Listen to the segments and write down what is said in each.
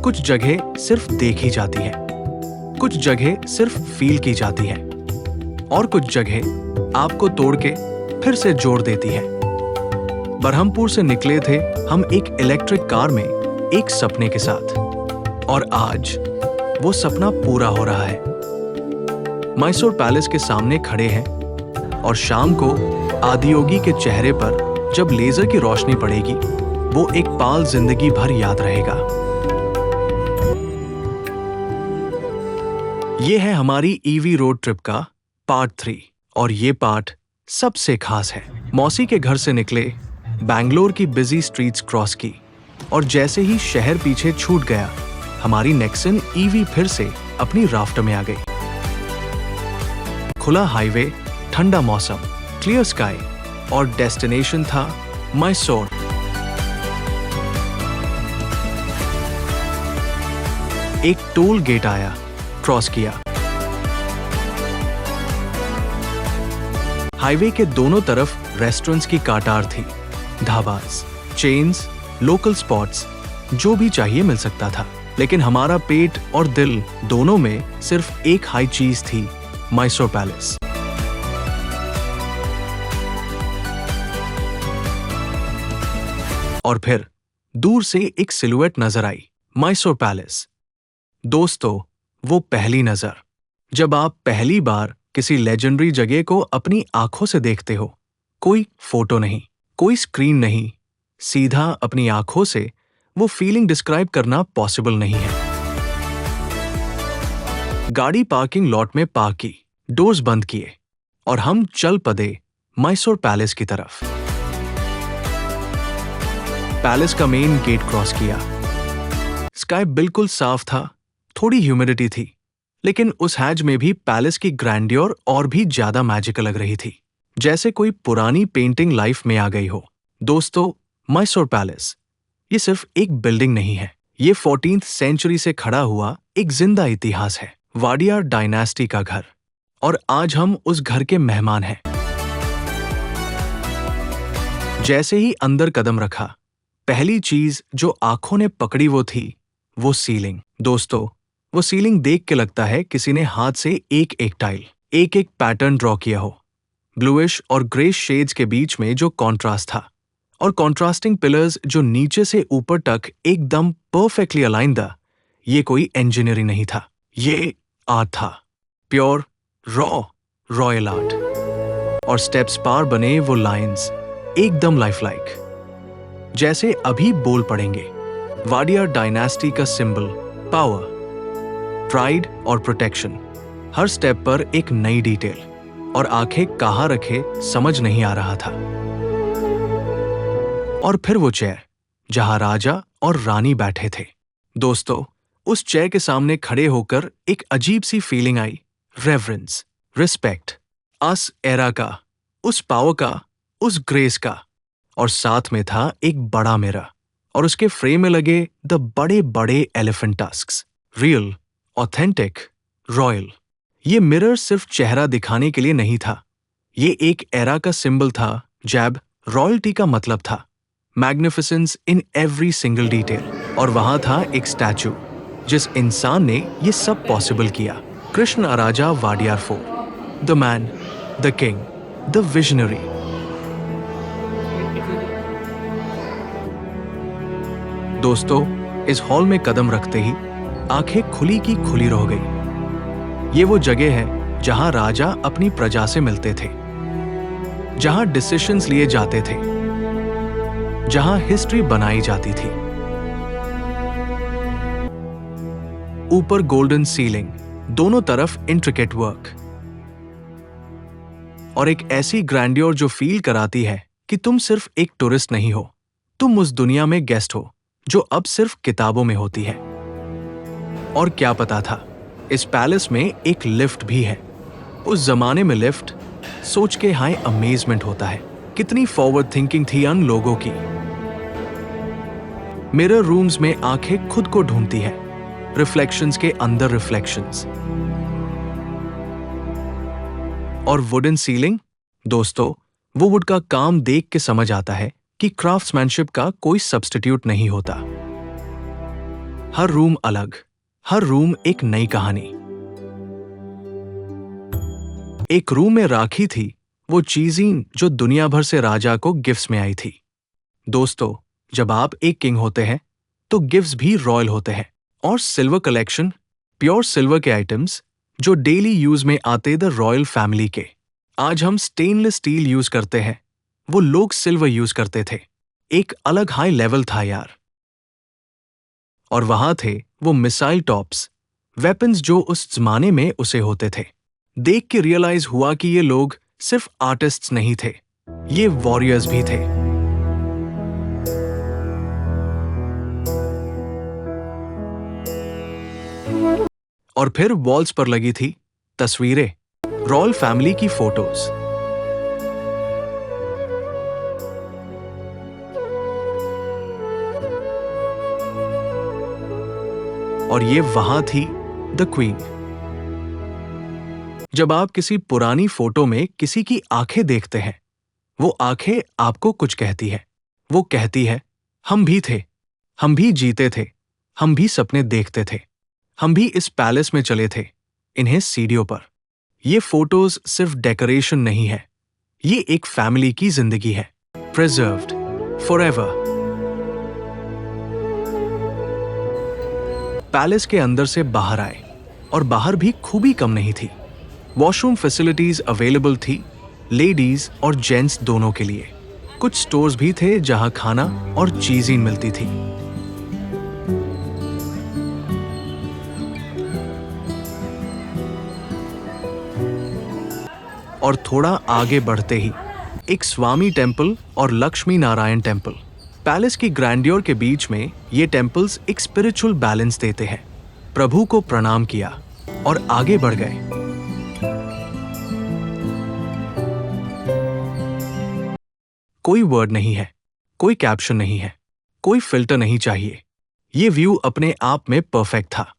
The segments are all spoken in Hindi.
कुछ जगह सिर्फ देखी जाती है, कुछ जगह सिर्फ फील की जाती है और कुछ जगह आपको तोड़ के फिर से जोड़ देती है। बरहमपुर से निकले थे हम एक इलेक्ट्रिक कार में एक सपने के साथ, और आज वो सपना पूरा हो रहा है। मैसूर पैलेस के सामने खड़े हैं और शाम को आदियोगी के चेहरे पर जब लेजर की रोशनी पड़ेगी, वो एक पल जिंदगी भर याद रहेगा। ये है हमारी ईवी रोड ट्रिप का पार्ट 3 और ये पार्ट सबसे खास है। मौसी के घर से निकले, बैंगलोर की बिजी स्ट्रीट्स क्रॉस की और जैसे ही शहर पीछे छूट गया, हमारी नेक्सन ईवी फिर से अपनी राफ्ट में आ गई। खुला हाईवे, ठंडा मौसम, क्लियर स्काई और डेस्टिनेशन था मैसूर। एक टोल गेट आया, क्रॉस किया। हाईवे के दोनों तरफ रेस्टोरेंट्स की काटार थी, ढाबास, चेन्स, लोकल स्पॉट्स, जो भी चाहिए मिल सकता था। लेकिन हमारा पेट और दिल दोनों में सिर्फ एक हाई चीज थी, मैसूर पैलेस। और फिर दूर से एक सिलुएट नजर आई, मैसूर पैलेस। दोस्तों, वो पहली नजर, जब आप पहली बार किसी लेजेंडरी जगह को अपनी आंखों से देखते हो। कोई फोटो नहीं, कोई स्क्रीन नहीं, सीधा अपनी आंखों से वो फीलिंग डिस्क्राइब करना पॉसिबल नहीं है। गाड़ी पार्किंग लॉट में पार्क की, डोर्स बंद किए और हम चल पड़े मैसूर पैलेस की तरफ। पैलेस का मेन गेट क्रॉस किया। स्काई बिल्कुल साफ था, थोड़ी ह्यूमिडिटी थी, लेकिन उस हैज में भी पैलेस की ग्रैंडियर और भी ज्यादा मैजिकल लग रही थी, जैसे कोई पुरानी पेंटिंग लाइफ में आ गई हो। दोस्तों, मैसूर पैलेस ये सिर्फ एक बिल्डिंग नहीं है, ये 14th सेंचुरी से खड़ा हुआ एक जिंदा इतिहास है, वाडियार डायनेस्टी का घर। और आज हम उस घर के मेहमान हैं। जैसे ही अंदर कदम रखा, पहली चीज जो आंखों ने पकड़ी वो थी वो सीलिंग। दोस्तों, वो सीलिंग देख के लगता है किसी ने हाथ से एक एक टाइल, एक एक पैटर्न ड्रॉ किया हो। ब्लूइश और ग्रे शेड्स के बीच में जो कॉन्ट्रास्ट था, और कॉन्ट्रास्टिंग पिलर्स जो नीचे से ऊपर तक एकदम परफेक्टली अलाइन था। ये कोई इंजीनियरिंग नहीं था, ये आर्ट था, प्योर रॉयल आर्ट। और स्टेप्स पार बने वो लाइंस एकदम लाइफलाइक, जैसे अभी बोल पड़ेंगे। वाडियार डायनेस्टी का सिंबल, पावर, प्राइड और प्रोटेक्शन। हर स्टेप पर एक नई डिटेल, और आंखें कहाँ रखे समझ नहीं आ रहा था। और फिर वो चेयर जहां राजा और रानी बैठे थे। दोस्तों, उस चेयर के सामने खड़े होकर एक अजीब सी फीलिंग आई, रेवरेंस, रिस्पेक्ट, अस एरा का, उस पावर का, उस ग्रेस का। और साथ में था एक बड़ा मिरर, और उसके फ्रेम में लगे द बड़े बड़े elephant tusks, real, authentic, royal. ये मिरर सिर्फ चेहरा दिखाने के लिए नहीं था, ये एक एरा का सिंबल था, जब रॉयल्टी का मतलब था magnificence in every single detail. और वहां था एक स्टैचू, जिस इंसान ने ये सब पॉसिबल किया, Krishnaraja Wadiyar 4, the man, the king, the visionary. दोस्तों, इस हॉल में कदम रखते ही आंखें खुली की खुली रह गई। ये वो जगह है जहां राजा अपनी प्रजा से मिलते थे, जहां डिसीजंस लिए जाते थे, जहां हिस्ट्री बनाई जाती थी। ऊपर गोल्डन सीलिंग, दोनों तरफ इंट्रिकेट वर्क, और एक ऐसी ग्रैंडियर जो फील कराती है कि तुम सिर्फ एक टूरिस्ट नहीं हो, तुम उस दुनिया में गेस्ट हो जो अब सिर्फ किताबों में होती है। और क्या पता था, इस पैलेस में एक लिफ्ट भी है। उस जमाने में लिफ्ट सोच के हाई अमेजमेंट होता है, कितनी फॉरवर्ड थिंकिंग थी उन लोगों की। मिरर रूम्स में आंखें खुद को ढूंढती है, रिफ्लेक्शंस के अंदर रिफ्लेक्शंस। और वुडन सीलिंग, दोस्तों, वो वुड का काम देख के समझ आता है कि क्राफ्ट्समैनशिप का कोई सब्स्टिट्यूट नहीं होता। हर रूम अलग, हर रूम एक नई कहानी। एक रूम में राखी थी, वो चीज़ें जो दुनिया भर से राजा को गिफ्ट्स में आई थी। दोस्तों, जब आप एक किंग होते हैं तो गिफ्ट्स भी रॉयल होते हैं। और सिल्वर कलेक्शन, प्योर सिल्वर के आइटम्स जो डेली यूज में आते द रॉयल फैमिली के। आज हम स्टेनलेस स्टील यूज करते हैं, वो लोग सिल्वर यूज करते थे। एक अलग हाई लेवल था यार। और वहां थे वो मिसाइल टॉप्स, वेपन्स जो उस जमाने में उसे होते थे। देख के रियलाइज हुआ कि ये लोग सिर्फ आर्टिस्ट्स नहीं थे, ये वॉरियर्स भी थे। और फिर वॉल्स पर लगी थी तस्वीरें, रॉयल फैमिली की फोटोज। और ये वहां थी द क्वीन। जब आप किसी पुरानी फोटो में किसी की आंखें देखते हैं, वो आंखें आपको कुछ कहती है। वो कहती है, हम भी थे, हम भी जीते थे, हम भी सपने देखते थे, हम भी इस पैलेस में चले थे, इन्हें सीढ़ियों पर। ये फोटोज सिर्फ डेकोरेशन नहीं है, ये एक फैमिली की जिंदगी है, प्रिजर्व्ड फॉरएवर। पैलेस के अंदर से बाहर आए, और बाहर भी खूबी कम नहीं थी। वॉशरूम फैसिलिटीज अवेलेबल थी, लेडीज और जेंट्स दोनों के लिए। कुछ स्टोर्स भी थे जहां खाना और चीजें मिलती थी। और थोड़ा आगे बढ़ते ही एक स्वामी टेम्पल और लक्ष्मी नारायण टेम्पल। पैलेस की ग्रैंडियर के बीच में ये टेम्पल्स एक स्पिरिचुअल बैलेंस देते हैं। प्रभु को प्रणाम किया और आगे बढ़ गए। कोई वर्ड नहीं है, कोई कैप्शन नहीं है, कोई फिल्टर नहीं चाहिए। ये व्यू अपने आप में परफेक्ट था।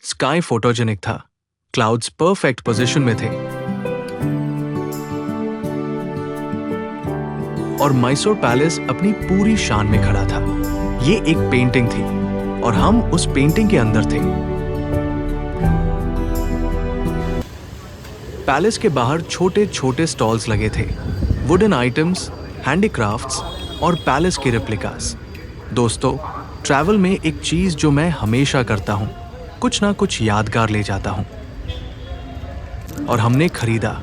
स्काई फोटोजेनिक था, क्लाउड्स परफेक्ट पोजीशन में थे, और मैसूर पैलेस अपनी पूरी शान में खड़ा था। ये एक पेंटिंग थी और हम उस पेंटिंग के अंदर थे। पैलेस के बाहर छोटे छोटे स्टॉल्स लगे थे, वुडन आइटम्स, हैंडीक्राफ्ट्स और पैलेस की रेप्लिकास। दोस्तों, ट्रैवल में एक चीज जो मैं हमेशा करता हूं, कुछ ना कुछ यादगार ले जाता हूं। और हमने खरीदा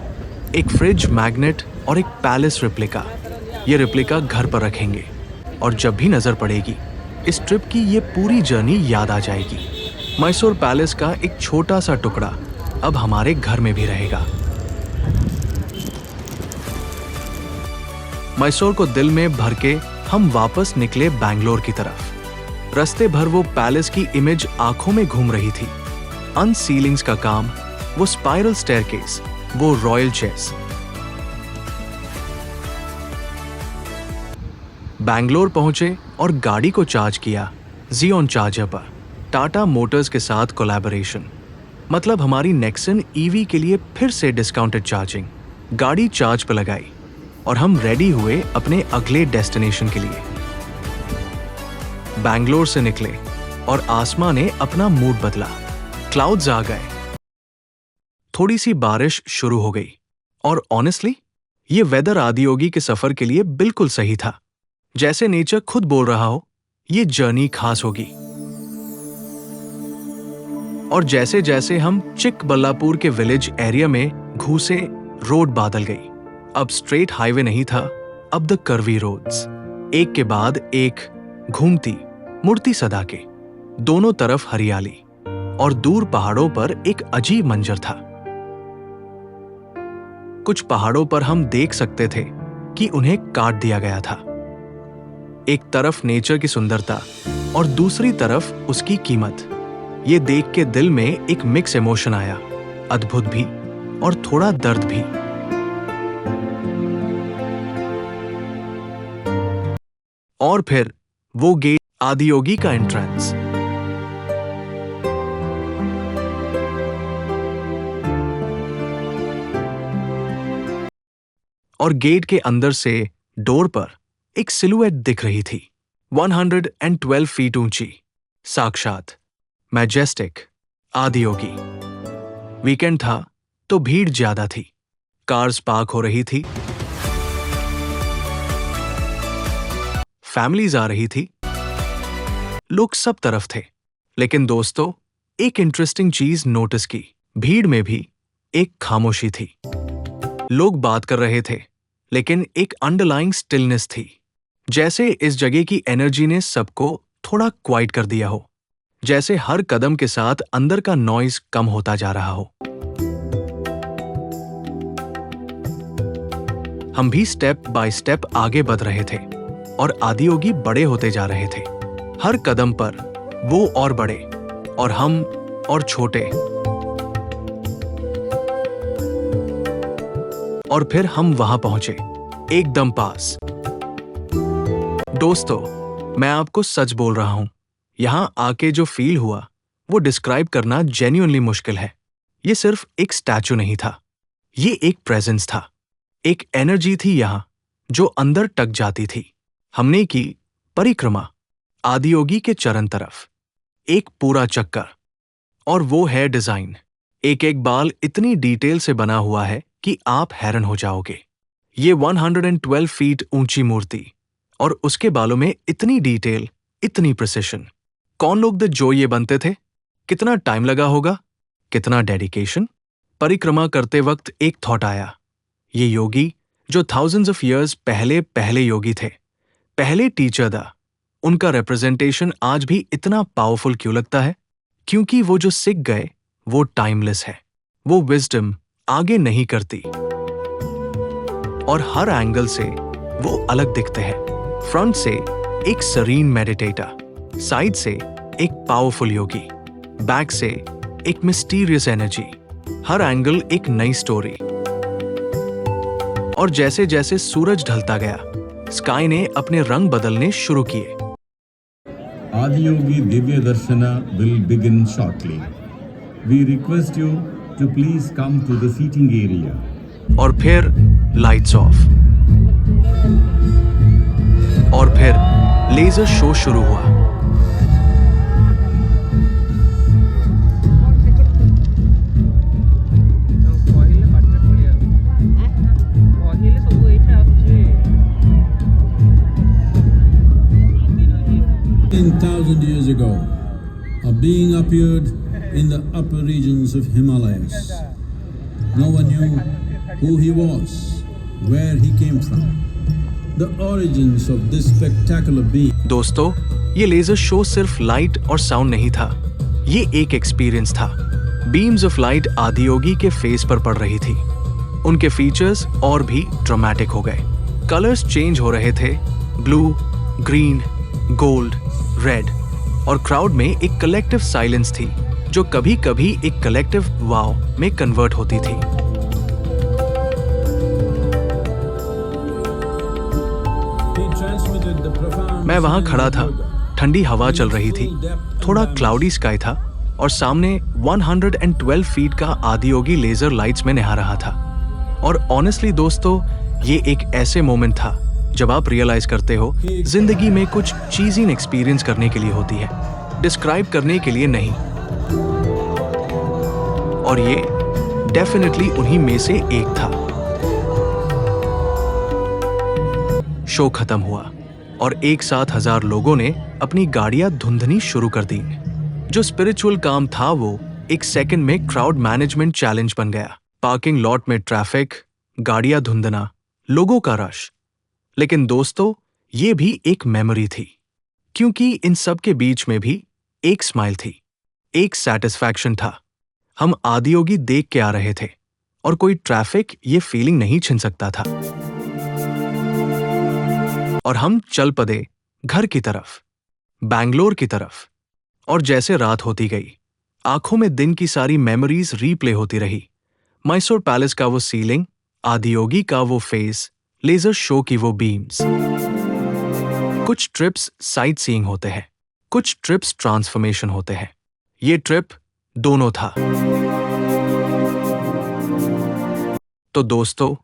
एक फ्रिज मैग्नेट और एक पैलेस रेप्लिका। ये रेप्लिका घर पर रखेंगे, और जब भी नजर पड़ेगी इस ट्रिप की ये पूरी जर्नी याद आ जाएगी। मैसूर पैलेस का एक छोटा सा टुकड़ा अब हमारे घर में भी रहेगा। मैसूर को दिल में भर के हम वापस निकले बैंगलोर की तरफ। रास्ते भर वो पैलेस की इमेज आंखों में घूम रही थी। अनसीलिंग्स का काम, वो स्पाइरल स्टेयरकेस, वो रॉयल चेस। बैंगलोर पहुंचे और गाड़ी को चार्ज किया जियोन चार्जर पर। टाटा मोटर्स के साथ कोलैबोरेशन, मतलब हमारी नेक्सन ईवी के लिए फिर से डिस्काउंटेड चार्जिंग। गाड़ी चार्ज पर लगाई और हम रेडी हुए अपने अगले डेस्टिनेशन के लिए। बैंगलोर से निकले और आसमां ने अपना मूड बदला। क्लाउड्स आ गए, थोड़ी सी बारिश शुरू हो गई, और ऑनेस्टली ये वेदर आदियोगी के सफर के लिए बिल्कुल सही था। जैसे नेचर खुद बोल रहा हो, ये जर्नी खास होगी। और जैसे जैसे हम चिकबल्लापुर के विलेज एरिया में घुसे, रोड बादल गई। अब स्ट्रेट हाईवे नहीं था, अब द कर्वी रोड्स, एक के बाद एक घूमती मुड़ती सदा के। दोनों तरफ हरियाली, और दूर पहाड़ों पर एक अजीब मंजर था। कुछ पहाड़ों पर हम देख सकते थे कि उन्हें काट दिया गया था। एक तरफ नेचर की सुंदरता और दूसरी तरफ उसकी कीमत। ये देख के दिल में एक मिक्स इमोशन आया, अद्भुत भी और थोड़ा दर्द भी। और फिर वो गेट, आदियोगी का एंट्रेंस। और गेट के अंदर से डोर पर एक सिलुएट दिख रही थी, 112 फीट ऊंची, साक्षात मैजेस्टिक, आदियोगी। वीकेंड था तो भीड़ ज्यादा थी, कार्स पार्क हो रही थी, फैमिलीज आ रही थी, लोग सब तरफ थे। लेकिन दोस्तों, एक इंटरेस्टिंग चीज नोटिस की। भीड़ में भी एक खामोशी थी। लोग बात कर रहे थे, लेकिन एक अंडरलाइंग स्टिलनेस थी, जैसे इस जगह की एनर्जी ने सबको थोड़ा क्वाइट कर दिया हो, जैसे हर कदम के साथ अंदर का नॉइज कम होता जा रहा हो। हम भी स्टेप बाय स्टेप आगे बढ़ रहे थे और आदियोगी बड़े होते जा रहे थे। हर कदम पर वो और बड़े, और हम और छोटे। और फिर हम वहां पहुंचे, एकदम पास। दोस्तों, मैं आपको सच बोल रहा हूं, यहां आके जो फील हुआ वो डिस्क्राइब करना जेन्युइनली मुश्किल है। ये सिर्फ एक स्टैचू नहीं था, ये एक प्रेजेंस था, एक एनर्जी थी यहां जो अंदर टक जाती थी। हमने की परिक्रमा आदियोगी के चरण तरफ, एक पूरा चक्कर, और वो है डिजाइन। एक एक बाल इतनी डिटेल से बना हुआ है कि आप हैरान हो जाओगे। ये 112 फीट ऊंची मूर्ति, और उसके बालों में इतनी डिटेल, इतनी प्रिसिशन। कौन लोग जो ये बनते थे? कितना टाइम लगा होगा? कितना डेडिकेशन? परिक्रमा करते वक्त एक थॉट आया, ये योगी जो थाउजेंड्स ऑफ इयर्स पहले योगी थे, पहले टीचर था, उनका रिप्रेजेंटेशन आज भी इतना पावरफुल क्यों लगता है? क्योंकि वो जो सीख गए वो टाइमलेस है। वो विजडम आगे नहीं करती, और हर एंगल से वो अलग दिखते हैं। फ्रंट से एक सरीन मेडिटेटर, साइड से एक पावरफुल योगी, बैक से एक मिस्टीरियस एनर्जी। हर एंगल एक नई स्टोरी। और जैसे जैसे सूरज ढलता गया, स्काई ने अपने रंग बदलने शुरू किए। Adiyogi Divya Darshana will begin shortly. We request you to please come to the seating area. और फिर लाइट्स ऑफ, और फिर लेजर शो शुरू हुआ। Thousand years ago, a being appeared in the upper regions of Himalayas. No one knew who he was, where he came from. The origins of this spectacular being. दोस्तों, ये लेजर शो सिर्फ लाइट और साउंड नहीं था, ये एक एक्सपीरियंस था। बीम्स ऑफ लाइट आदियोगी के फेस पर पड़ रही थी। उनके फीचर्स और भी ड्रामेटिक हो गए। कलर्स चेंज हो रहे थे, ब्लू, ग्रीन, गोल्ड, रेड, और क्राउड में एक कलेक्टिव साइलेंस थी जो कभी कभी एक कलेक्टिव वाव में कन्वर्ट होती थी। मैं वहां खड़ा था, ठंडी हवा चल रही थी, थोड़ा क्लाउडी स्काई था, और सामने 112 फीट का आदियोगी लेजर लाइट्स में नहा रहा था। और ऑनेस्टली दोस्तों, ये एक ऐसे मोमेंट था जब आप रियलाइज करते हो जिंदगी में कुछ चीज़ें एक्सपीरियंस करने के लिए होती है, डिस्क्राइब करने के लिए नहीं। और ये डेफिनेटली उन्हीं में से एक था। शो खत्म हुआ और एक साथ 1000 लोगों ने अपनी गाड़ियां धुंधनी शुरू कर दी। जो स्पिरिचुअल काम था वो एक सेकंड में क्राउड मैनेजमेंट चैलेंज बन गया। पार्किंग लॉट में ट्रैफिक, गाड़ियां धुंधना, लोगों का रश। लेकिन दोस्तों, ये भी एक मेमोरी थी, क्योंकि इन सब के बीच में भी एक स्माइल थी, एक सैटिस्फैक्शन था। हम आदियोगी देख के आ रहे थे और कोई ट्रैफिक ये फीलिंग नहीं छीन सकता था। और हम चल पड़े घर की तरफ, बैंगलोर की तरफ। और जैसे रात होती गई, आंखों में दिन की सारी मेमोरीज रीप्ले होती रही। मैसूर पैलेस का वो सीलिंग, आदियोगी का वो फेस, लेजर शो की वो बीम्स। कुछ ट्रिप्स साइट सीइंग होते हैं, कुछ ट्रिप्स ट्रांसफॉर्मेशन होते हैं। ये ट्रिप दोनों था। तो दोस्तों,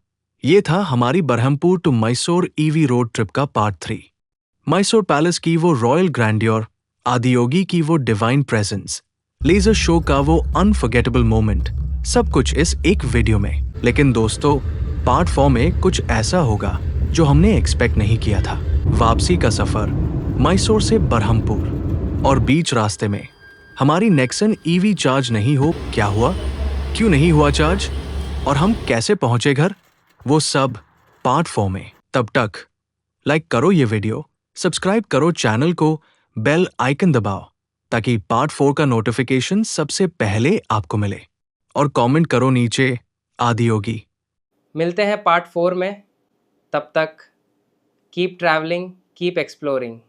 ये था हमारी Berhampur to Mysore EV road trip का पार्ट 3। मैसूर पैलेस की वो रॉयल ग्रैंडियर, आदियोगी की वो डिवाइन प्रेजेंस, लेजर शो का वो अनफॉरगेटेबल मोमेंट, सब कुछ इस एक वीडियो में। लेकिन दोस्तों, पार्ट 4 में कुछ ऐसा होगा जो हमने एक्सपेक्ट नहीं किया था। वापसी का सफर मैसूर से बरहमपुर, और बीच रास्ते में हमारी नेक्सन ईवी चार्ज नहीं हो। क्या हुआ, क्यों नहीं हुआ चार्ज, और हम कैसे पहुंचे घर, वो सब पार्ट 4 में। तब तक लाइक करो ये वीडियो, सब्सक्राइब करो चैनल को, बेल आइकन दबाओ ताकि पार्ट 4 का नोटिफिकेशन सबसे पहले आपको मिले, और कमेंट करो नीचे आदियोगी। मिलते हैं पार्ट 4 में। तब तक कीप ट्रैवलिंग, कीप एक्सप्लोरिंग।